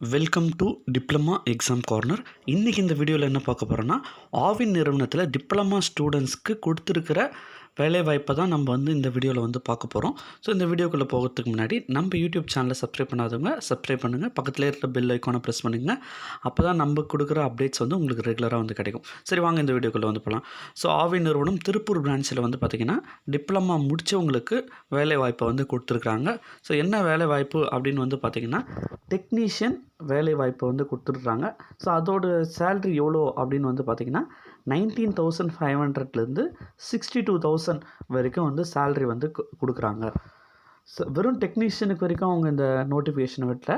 Welcome to diploma exam corner. இன்றைக்கி இந்த வீடியோவில் என்ன பார்க்க போகிறோன்னா, ஆவின் நிறுவனத்தில் டிப்ளமா ஸ்டூடெண்ட்ஸ்க்கு கொடுத்துருக்கிற வேலைவாய்ப்பை தான் நம்ம இந்த வீடியோவில் பார்க்க போகிறோம். ஸோ இந்த வீடியோக்குள்ளே போகிறதுக்கு முன்னாடி நம்ம யூடியூப் சேனலை சப்ஸ்கிரைப் பண்ணாதவங்க சப்ஸ்கிரைப் பண்ணுங்கள், பக்கத்தில் இருக்கிற பெல் ஐக்கானை ப்ரெஸ் பண்ணுங்க. அப்போ தான் நம்ம கொடுக்குற அப்டேட்ஸ் உங்களுக்கு ரெகுலராக கிடைக்கும். சரி, வாங்க இந்த வீடியோக்குள்ளே போகலாம். ஸோ ஆவின் நிறுவனம் திருப்பூர் பிரான்ச்சில் பார்த்திங்கன்னா டிப்ளமா முடித்தவங்களுக்கு வேலைவாய்ப்பை கொடுத்துருக்குறாங்க. ஸோ என்ன வேலைவாய்ப்பு அப்படின்னு பார்த்திங்கன்னா, டெக்னீஷியன் வேலைவாய்ப்பை கொடுத்துருக்குறாங்க. ஸோ அதோட சேல்ரி எவ்வளோ அப்படின்னு பார்த்திங்கன்னா 19,500லேருந்து 62,000 வரைக்கும் சேல்ரி கொடுக்குறாங்க. ஸோ வெறும் டெக்னீஷியனுக்கு வரைக்கும் அவங்க இந்த நோட்டிஃபிகேஷன் விடல.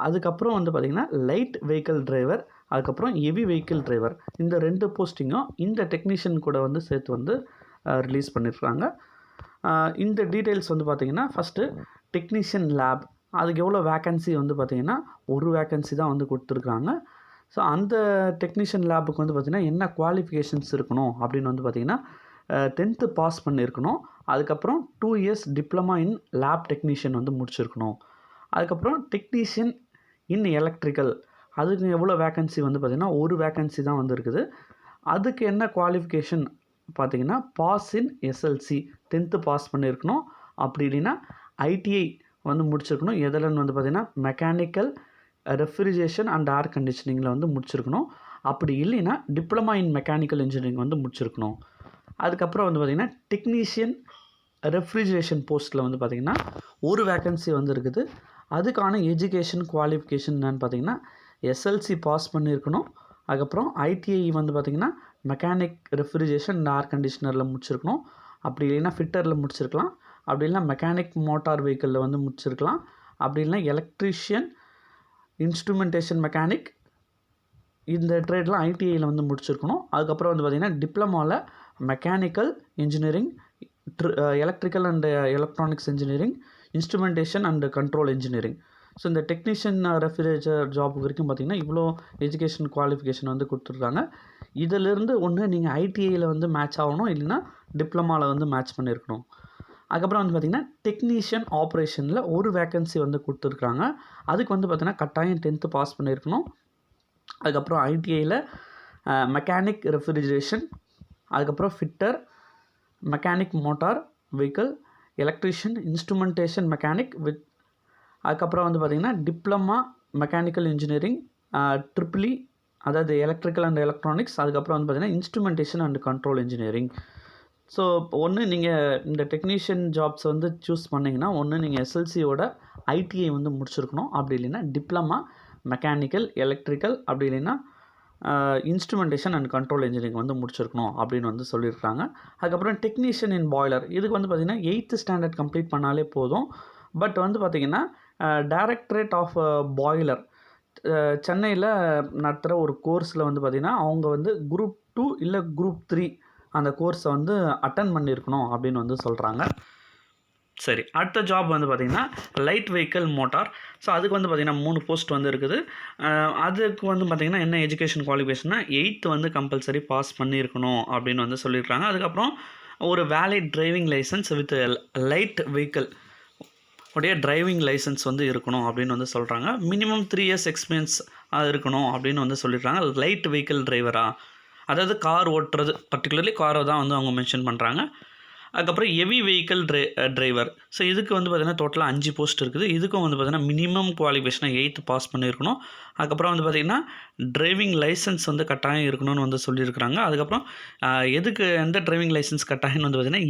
அதுக்கப்புறம் பார்த்திங்கன்னா லைட் வெஹிக்கிள் டிரைவர், அதுக்கப்புறம் ஹெவி வெஹிக்கிள் டிரைவர், இந்த 2 போஸ்டிங்கும் இந்த டெக்னீஷியன் கூட சேர்த்து ரிலீஸ் பண்ணியிருக்காங்க. இந்த டீட்டெயில்ஸ் பார்த்திங்கன்னா, ஃபஸ்ட்டு டெக்னீஷியன் லேப், அதுக்கு எவ்வளோ வேக்கன்சி பார்த்திங்கன்னா ஒரு வேக்கன்சி தான் கொடுத்துருக்காங்க. ஸோ அந்த டெக்னீஷியன் லேபுக்கு பார்த்திங்கன்னா என்ன குவாலிஃபிகேஷன்ஸ் இருக்கணும் அப்படின்னு பார்த்திங்கன்னா 10th பாஸ் பண்ணியிருக்கணும். அதுக்கப்புறம் 2 years diploma in lab technician முடிச்சிருக்கணும். அதுக்கப்புறம் டெக்னீஷியன் இன் எலக்ட்ரிக்கல், அதுக்கு எவ்வளோ வேக்கன்சி பார்த்திங்கன்னா ஒரு வேக்கன்சி தான் இருக்குது. அதுக்கு என்ன குவாலிஃபிகேஷன் பார்த்திங்கன்னா pass in SLC, 10th pass பண்ணியிருக்கணும். அப்படி இல்லைன்னா ஐடிஐ முடிச்சிருக்கணும். எதில்னு பார்த்திங்கன்னா மெக்கானிக்கல், ரெஃப்ரிஜரேஷன் அண்ட் ஏர் கண்டிஷனிங்கில் முடிச்சிருக்கணும். அப்படி இல்லைன்னா டிப்ளமா இன் மெக்கானிக்கல் இன்ஜினியரிங் முடிச்சிருக்கணும். அதுக்கப்புறம் பார்த்திங்கன்னா டெக்னீஷியன் ரெஃப்ரிஜரேஷன் போஸ்ட்டில் பார்த்திங்கன்னா ஒரு வேக்கன்சி இருக்குது. அதுக்கான எஜுகேஷன் குவாலிஃபிகேஷன் என்னன்னு பார்த்திங்கன்னா எஸ்எல்சி பாஸ் பண்ணியிருக்கணும். அதுக்கப்புறம் ஐடிஐ பார்த்திங்கன்னா மெக்கானிக், ரெஃப்ரிஜரேஷன் அண்ட் ஏர் கண்டிஷனரில் முடிச்சிருக்கணும். அப்படி இல்லைன்னா ஃபிட்டரில் முடிச்சிருக்கலாம். அப்படி இல்லைனா மெக்கானிக் மோட்டார் வெஹிக்கிளில் முடிச்சிருக்கலாம். அப்படி இல்லைனா எலக்ட்ரிஷியன், இன்ஸ்ட்ருமெண்டேஷன் மெக்கானிக், இந்த ட்ரேட்லாம் ஐடிஐயில் முடிச்சிருக்கணும். அதுக்கப்புறம் பார்த்திங்கன்னா டிப்ளமாவில் mechanical engineering, electrical and electronics engineering, instrumentation and control engineering. So இந்த டெக்னீஷியன் ரெஃப்ரிஜரேட்டர் ஜாப் வரைக்கும் பார்த்திங்கன்னா இவ்வளோ எஜுகேஷன் குவாலிஃபிகேஷன் கொடுத்துருக்காங்க. இதிலிருந்து ஒன்று நீங்கள் ஐடிஐயில் மேட்ச் ஆகணும், இல்லைன்னா டிப்ளமாவில் மேட்ச் பண்ணியிருக்கணும். அதுக்கப்புறம் பார்த்திங்கன்னா டெக்னீஷியன் ஆப்ரேஷனில் ஒரு வேக்கன்சி கொடுத்துருக்குறாங்க. அதுக்கு பார்த்திங்கன்னா கட்டாயம் 10th பாஸ் பண்ணியிருக்கணும். அதுக்கப்புறம் ஐடிஐயில் மெக்கானிக் ரெஃப்ரிஜரேஷன், அதுக்கப்புறம் fitter, mechanic motor vehicle, electrician, instrumentation mechanic with, அதுக்கப்புறம் பார்த்திங்கன்னா டிப்ளமா மெக்கானிக்கல் இன்ஜினியரிங், ட்ரிபிள்இ, அதாவது எலக்ட்ரிக்கல் அண்ட் எலக்ட்ரானிக்ஸ், அதுக்கப்புறம் பார்த்திங்கன்னா instrumentation and control engineering. So ஒன்று நீங்கள் இந்த டெக்னீஷியன் ஜாப்ஸ் சூஸ் பண்ணிங்கன்னா, ஒன்று நீங்கள் எஸ்எல்சியோட ஐடிஐ முடிச்சிருக்கணும். அப்படி இல்லைன்னா டிப்ளமா மெக்கானிக்கல், எலக்ட்ரிக்கல், அப்படி இல்லைன்னா இன்ஸ்ட்ருமெண்டேஷன் அண்ட் கண்ட்ரோல் இன்ஜினியரிங் முடிச்சிருக்கணும் அப்படின்னு சொல்லியிருக்காங்க. அதுக்கப்புறம் டெக்னீஷியன் இன் பாய்லர், இதுக்கு பார்த்திங்கன்னா 8th ஸ்டாண்டர்ட் கம்ப்ளீட் பண்ணாலே போதும். பட் பார்த்திங்கன்னா டைரக்டரேட் ஆஃப் பாய்லர் சென்னையில் நடத்துகிற ஒரு கோர்ஸில் பார்த்திங்கன்னா அவங்க குரூப் 2 இல்லை குரூப் 3 அந்த கோர்ஸை அட்டன் பண்ணியிருக்கணும் அப்படின்னு சொல்கிறாங்க. சரி, அடுத்த ஜாப் பார்த்திங்கன்னா லைட் வெஹிக்கிள் மோட்டார். ஸோ அதுக்கு பார்த்திங்கன்னா 3 போஸ்ட் இருக்குது. அதுக்கு பார்த்திங்கன்னா என்ன எஜுகேஷன் குவாலிஃபிகேஷன்னா 8th கம்பல்சரி பாஸ் பண்ணியிருக்கணும் அப்படின்னு சொல்லியிருக்காங்க. அதுக்கப்புறம் ஒரு valid driving licence with light vehicle உடைய டிரைவிங் லைசன்ஸ் இருக்கணும் அப்படின்னு சொல்கிறாங்க. மினிமம் 3 years எக்ஸ்பீரியன்ஸ் இருக்கணும் அப்படின்னு சொல்லியிருக்காங்க. லைட் வெஹிக்கிள் டிரைவரா, அதாவது கார் ஓட்டுறது, பர்டிகுலர்லி காரை தான் அவங்க மென்ஷன் பண்ணுறாங்க. அதுக்கப்புறம் ஹெவி வெஹிக்கிள் டிரைவர். ஸோ இதுக்கு பார்த்திங்கன்னா டோட்டலாக 5 போஸ்ட் இருக்குது. இதுக்கும் பார்த்திங்கன்னா மினிமம் குவாலிஃபிகேஷனாக 8th பாஸ் பண்ணியிருக்கணும். அதுக்கப்புறம் பார்த்திங்கன்னா டிரைவிங் லைசன்ஸ் கட்டாயம் இருக்கணும்னு சொல்லியிருக்கிறாங்க. அதுக்கப்புறம் எதுக்கு எந்த டிரைவிங் லைசன்ஸ் கட்டாயம்னு பார்த்திங்கன்னா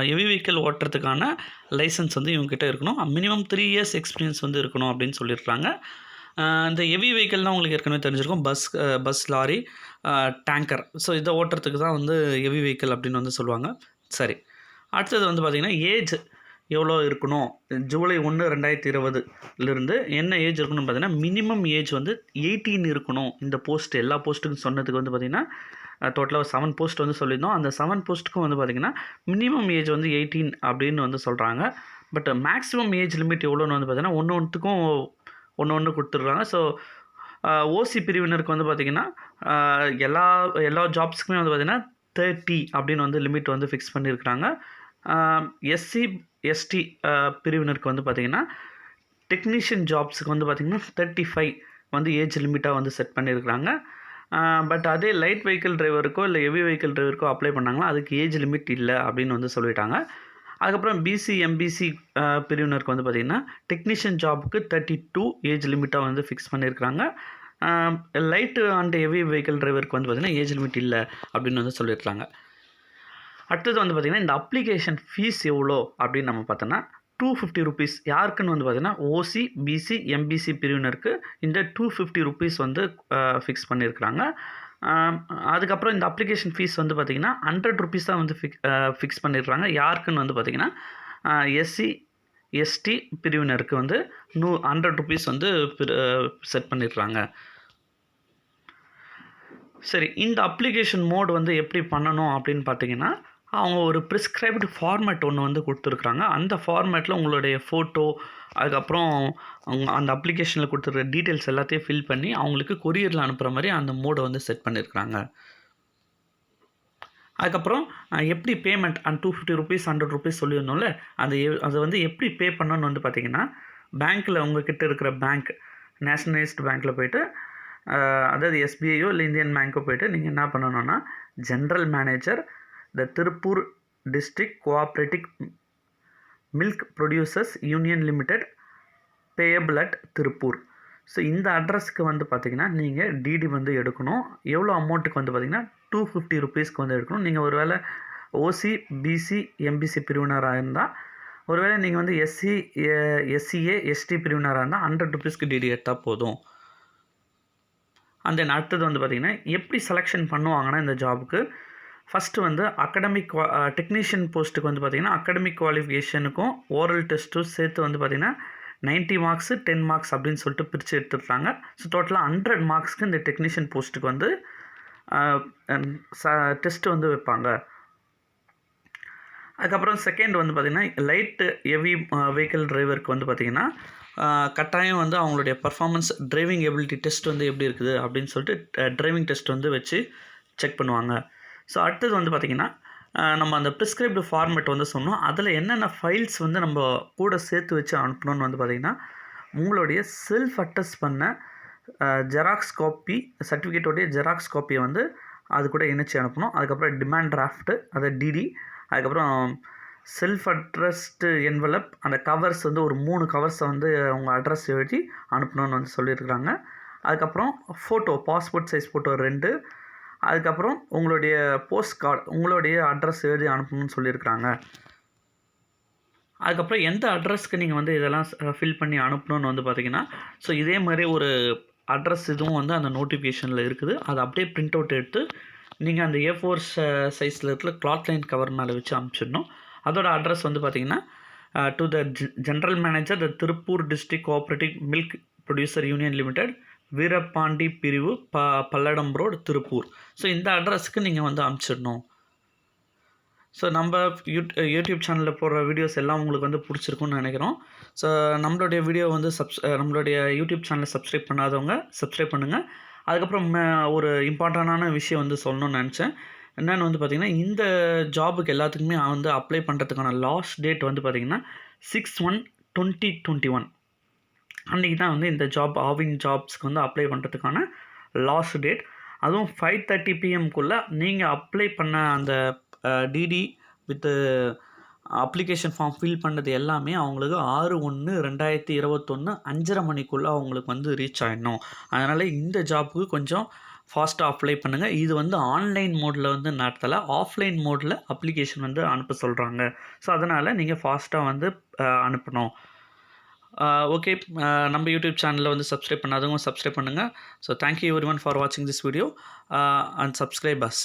ஹெவி வெஹிக்கிள் ஓட்டுறதுக்கான லைசன்ஸ் இவங்ககிட்ட இருக்கணும். மினிமம் 3 years எக்ஸ்பீரியன்ஸ் இருக்கணும் அப்படின்னு சொல்லியிருக்காங்க. இந்த ஹெவி வெஹிக்கிள்னால் உங்களுக்கு ஏற்கனவே தெரிஞ்சிருக்கும், பஸ், லாரி, டேங்கர். ஸோ இதை ஓட்டுறதுக்கு தான் ஹெவி வெஹிக்கிள் அப்படின்னு சொல்லுவாங்க. சரி, அடுத்தது பார்த்திங்கன்னா ஏஜ் எவ்வளோ இருக்கணும். ஜூலை 1, 2020 என்ன ஏஜ் இருக்கணும்னு பார்த்திங்கன்னா மினிமம் ஏஜ் 18 இருக்கணும். இந்த போஸ்ட் எல்லா போஸ்ட்டுக்கும் சொன்னதுக்கு பார்த்திங்கன்னா டோட்டலாக 7 போஸ்ட் சொல்லியிருந்தோம். அந்த 7 போஸ்ட்டுக்கும் பார்த்திங்கன்னா மினிமம் ஏஜ் 18 அப்படின்னு சொல்கிறாங்க. பட் மேக்ஸிமம் ஏஜ் லிமிட் எவ்வளோன்னு பார்த்திங்கன்னா ஒன்றுத்துக்கும் ஒன்று கொடுத்துட்றாங்க. ஸோ ஓசி பிரிவினருக்கு பார்த்திங்கன்னா எல்லா ஜாப்ஸுக்குமே பார்த்திங்கன்னா 30 அப்படின்னு லிமிட் ஃபிக்ஸ் பண்ணியிருக்கிறாங்க. எஸ்சி எஸ்டி பிரிவினருக்கு பார்த்திங்கன்னா டெக்னீஷியன் ஜாப்ஸுக்கு வந்து பார்த்திங்கன்னா 35 வந்து ஏஜ் லிமிட்டாக வந்து செட் பண்ணியிருக்கிறாங்க. பட் அதே லைட் வெஹிக்கிள் டிரைவருக்கோ இல்லை ஹெவி வெஹிக்கிள் டிரைவருக்கோ அப்ளை பண்ணாங்களா அதுக்கு ஏஜ் லிமிட் இல்லை அப்படின்னு வந்து சொல்லிட்டாங்க. அதுக்கப்புறம் பிசி எம்பிசி பிரிவினருக்கு வந்து பார்த்திங்கன்னா டெக்னீஷியன் ஜாபுக்கு 32 ஏஜ் லிமிட்டாக வந்து ஃபிக்ஸ் பண்ணியிருக்கிறாங்க. லைட்டு அண்ட் ஹெவி வெஹிக்கிள் டிரைவருக்கு வந்து பார்த்திங்கன்னா ஏஜ் லிமிட் இல்லை அப்படின்னு வந்து சொல்லியிருக்காங்க. அடுத்தது வந்து பார்த்திங்கன்னா இந்த அப்ளிகேஷன் ஃபீஸ் எவ்வளோ அப்படின்னு நம்ம பார்த்தோன்னா ₹250 யாருக்குன்னு வந்து பார்த்திங்கன்னா ஓசி, பிசி, எம்பிசி பிரிவினருக்கு இந்த ₹250 வந்து ஃபிக்ஸ் பண்ணியிருக்கிறாங்க. அதுக்கப்புறம் இந்த அப்ளிகேஷன் ஃபீஸ் வந்து பார்த்திங்கன்னா ₹100 தான் வந்து ஃபிக்ஸ் பண்ணியிருக்கிறாங்க. யாருக்குன்னு வந்து பார்த்திங்கன்னா எஸ்சி, எஸ்டி பிரிவினருக்கு வந்து ₹100 வந்து செட் பண்ணியிருக்கிறாங்க. சரி, இந்த அப்ளிகேஷன் மோட் வந்து எப்படி பண்ணணும் அப்படின்னு பார்த்தீங்கன்னா, அவங்க ஒரு ப்ரிஸ்கிரைப்டு ஃபார்மேட் ஒன்று வந்து கொடுத்துருக்குறாங்க. அந்த ஃபார்மேட்டில் உங்களுடைய ஃபோட்டோ, அதுக்கப்புறம் அவங்க அந்த அப்ளிகேஷனில் கொடுத்துருக்க டீட்டெயில்ஸ் எல்லாத்தையும் ஃபில் பண்ணி அவங்களுக்கு கொரியரில் அனுப்புகிற மாதிரி அந்த மோடை வந்து செட் பண்ணியிருக்கிறாங்க. அதுக்கப்புறம் எப்படி பேமெண்ட் அந்த ₹250 ₹100 சொல்லியிருந்தோம்ல, அதை வந்து எப்படி பே பண்ணணும்னு வந்து பார்த்திங்கன்னா, பேங்க்கில் உங்கள்கிட்ட இருக்கிற பேங்க் நேஷ்னலைஸ்டு பேங்க்கில் போய்ட்டு, அதாவது எஸ்பிஐயோ இல்லை இந்தியன் பேங்க்கோ போய்ட்டு நீங்கள் என்ன பண்ணணுன்னா, general manager the Tiruppur district cooperative milk producers union limited payable at Tiruppur. So இந்த அட்ரஸ்க்கு வந்து பார்த்திங்கன்னா நீங்கள் டிடி வந்து எடுக்கணும். எவ்வளோ அமௌண்ட்டுக்கு வந்து பார்த்திங்கன்னா ₹250 வந்து எடுக்கணும். நீங்கள் ஒரு வேளை ஓசி, பிசி, எம்பிசி பிரிவினராக இருந்தால், ஒருவேளை நீங்கள் வந்து எஸ்சி, எஸ்சிஏ, எஸ்டி பிரிவினராக இருந்தால் ₹100 டிடி எடுத்தால் போதும். அந்த அடுத்தது வந்து பார்த்திங்கன்னா எப்படி செலெக்ஷன் பண்ணுவாங்கன்னா இந்த ஜாபுக்கு ஃபஸ்ட்டு வந்து அகடமிக் டெக்னீஷியன் போஸ்ட்டுக்கு வந்து பார்த்திங்கன்னா அகடமிக் குவாலிஃபிகேஷனுக்கும் ஓரல் டெஸ்ட்டும் சேர்த்து வந்து பார்த்திங்கன்னா 90 மார்க்ஸு 10 மார்க்ஸ் அப்படின்னு சொல்லிட்டு பிரித்து எடுத்துருக்காங்க. ஸோ டோட்டலாக 100 மார்க்ஸ்க்கு இந்த டெக்னீஷியன் போஸ்ட்டுக்கு வந்து டெஸ்ட்டு வந்து வைப்பாங்க. அதுக்கப்புறம் செகண்ட் வந்து பார்த்திங்கன்னா லைட்டு ஹெவி வெஹிக்கிள் டிரைவருக்கு வந்து பார்த்திங்கன்னா கட்டாயம் வந்து அவங்களுடைய பர்ஃபார்மன்ஸ் டிரைவிங் எபிலிட்டி டெஸ்ட் வந்து எப்படி இருக்குது அப்படின்னு சொல்லிட்டு டிரைவிங் டெஸ்ட் வந்து வச்சு செக் பண்ணுவாங்க. ஸோ அடுத்தது வந்து பார்த்திங்கன்னா நம்ம அந்த ப்ரிஸ்கிரைப்டு ஃபார்மேட் வந்து சொன்னோம். அதில் என்னென்ன ஃபைல்ஸ் வந்து நம்ம கூட சேர்த்து வச்சு அனுப்பணும்னு வந்து பார்த்திங்கன்னா, உங்களுடைய செல்ஃப் அட்டஸ்ட் பண்ண ஜெராக்ஸ் காப்பி, சர்டிஃபிகேட்டோடைய ஜெராக்ஸ் காப்பியை வந்து அது கூட இணைச்சி அனுப்பணும். அதுக்கப்புறம் டிமாண்ட் டிராஃப்ட்டு, அதை டிடி, அதுக்கப்புறம் செல்ஃப் அட்ரஸ்டு என்வலப், அந்த கவர்ஸ் வந்து ஒரு 3 கவர்ஸை வந்து உங்கள் அட்ரஸ் எழுதி அனுப்பணும்னு வந்து சொல்லியிருக்கிறாங்க. அதுக்கப்புறம் ஃபோட்டோ, பாஸ்போர்ட் சைஸ் ஃபோட்டோ 2, அதுக்கப்புறம் உங்களுடைய போஸ்ட் கார்டு, உங்களுடைய அட்ரஸ் எழுதி அனுப்பணும்னு சொல்லியிருக்கிறாங்க. அதுக்கப்புறம் எந்த அட்ரஸ்க்கு நீங்கள் வந்து இதெல்லாம் ஃபில் பண்ணி அனுப்பணும்னு வந்து பார்த்திங்கன்னா, ஸோ இதே மாதிரி ஒரு அட்ரஸ் இதுவும் வந்து அந்த நோட்டிஃபிகேஷனில் இருக்குது. அதை அப்படியே பிரிண்ட் அவுட் எடுத்து நீங்கள் அந்த A4 சைஸில் இருக்கிற கிளாத் லைன் கவர் மேலே வச்சு அனுப்பிச்சிடணும். அதோட அட்ரஸ் வந்து பார்த்திங்கன்னா to the general manager the Tiruppur district cooperative milk producer union limited, Veerapandi பிரிவு, பல்லடம் ரோடு, திருப்பூர். ஸோ இந்த அட்ரஸுக்கு நீங்கள் வந்து அனுப்பிச்சிடணும். ஸோ நம்ம யூடியூப் சேனலில் போடுற வீடியோஸ் எல்லாம் உங்களுக்கு வந்து பிடிச்சிருக்குன்னு நினைக்கிறோம். ஸோ நம்மளுடைய வீடியோ வந்து நம்மளுடைய யூடியூப் சேனலை சப்ஸ்கிரைப் பண்ணாதவங்க சப்ஸ்கிரைப் பண்ணுங்கள். அதுக்கப்புறம் ஒரு இம்பார்ட்டண்டான விஷயம் வந்து சொல்லணும்னு நினச்சேன். என்னென்னு வந்து பார்த்திங்கன்னா, இந்த ஜாபுக்கு எல்லாத்துக்குமே வந்து அப்ளை பண்ணுறதுக்கான லாஸ்ட் டேட் வந்து பார்த்திங்கன்னா 6/1/2021 அன்றைக்கி தான் வந்து இந்த ஆவின் ஜாப்ஸ்க்கு வந்து அப்ளை பண்ணுறதுக்கான லாஸ்ட் டேட். அதுவும் 5:30 PM நீங்கள் அப்ளை பண்ண அந்த DD with application form fill பண்ணது எல்லாமே அவங்களுக்கு 6/1/2021 5:30 மணிக்குள்ளே அவங்களுக்கு வந்து ரீச் ஆகிடணும். அதனால் இந்த ஜாப்புக்கு கொஞ்சம் ஃபாஸ்ட்டாக அப்ளை பண்ணுங்கள். இது வந்து ஆன்லைன் மோடில் வந்து நடத்தலை, ஆஃப்லைன் மோடில் அப்ளிகேஷன் வந்து அனுப்ப சொல்கிறாங்க. ஸோ அதனால் நீங்கள் ஃபாஸ்ட்டாக வந்து அனுப்பணும். ஓகே, நம்ம யூடியூப் சேனலில் வந்து சப்ஸ்கிரைப் பண்ணாதவங்க சப்ஸ்கிரைப் பண்ணுங்கள். ஸோ தேங்க்யூ எவ்ரிவன் ஃபார் வாட்சிங் this video and subscribe as.